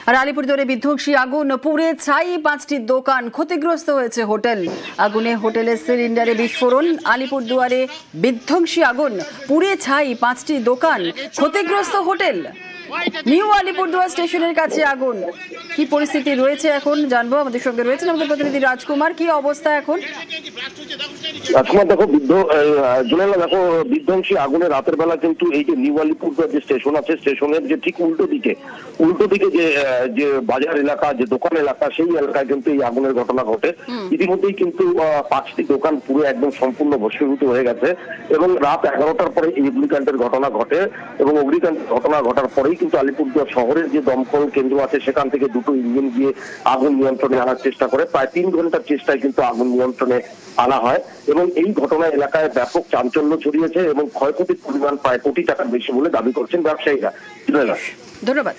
আর আলিপুরদুয়ারে বিধ্বংসী আগুন, পুড়ে ছাই 5টি দোকান, ক্ষতিগ্রস্ত হয়েছে হোটেল। আগুনে হোটেলের সিলিন্ডারে বিস্ফোরণ। আলিপুরদুয়ারে বিধ্বংসী আগুন, পুড়ে ছাই 5টি দোকান, ক্ষতিগ্রস্ত হোটেল। নিউ আলিপুরদুয়ার স্টেশনের কাছে আগুন। কি পরিস্থিতি রয়েছে এখন জানবো। আমাদের সঙ্গে রয়েছেন আমাদের প্রতিনিধি রাজকুমার। কি অবস্থা এখন? রাজকুমার, দেখো জুনেলা, দেখো বিধ্বংসী আগুনে রাতের বেলা কিন্তু এই যে নিউ আলিপুরদুয়ার যে স্টেশন আছে, স্টেশনের যে ঠিক উল্টো দিকে যে বাজার এলাকা, যে দোকান এলাকা, সেই এলাকায় কিন্তু এই আগুনের ঘটনা ঘটে। ইতিমধ্যেই কিন্তু 5টি দোকান পুরো একদম সম্পূর্ণ ভস্মীভূত হয়ে গেছে এবং রাত 11টার পরে এই অগ্নিকাণ্ডের ঘটনা ঘটে এবং অগ্নিকাণ্ডের ঘটনা ঘটার পরেই কিন্তু আলিপুরদুয়ার শহরের যে দমকল কেন্দ্র আছে সেখান থেকে 2টো ইঞ্জিন দিয়ে আগুন নিয়ন্ত্রণে আনার চেষ্টা করে। প্রায় 3 ঘন্টার চেষ্টায় কিন্তু আগুন নিয়ন্ত্রণে আনা হয় এবং এই ঘটনা এলাকায় ব্যাপক চাঞ্চল্য ছড়িয়েছে এবং ক্ষয়ক্ষতির পরিমাণ প্রায় কোটি টাকার বেশি বলে দাবি করছেন ব্যবসায়ীরা। ধন্যবাদ।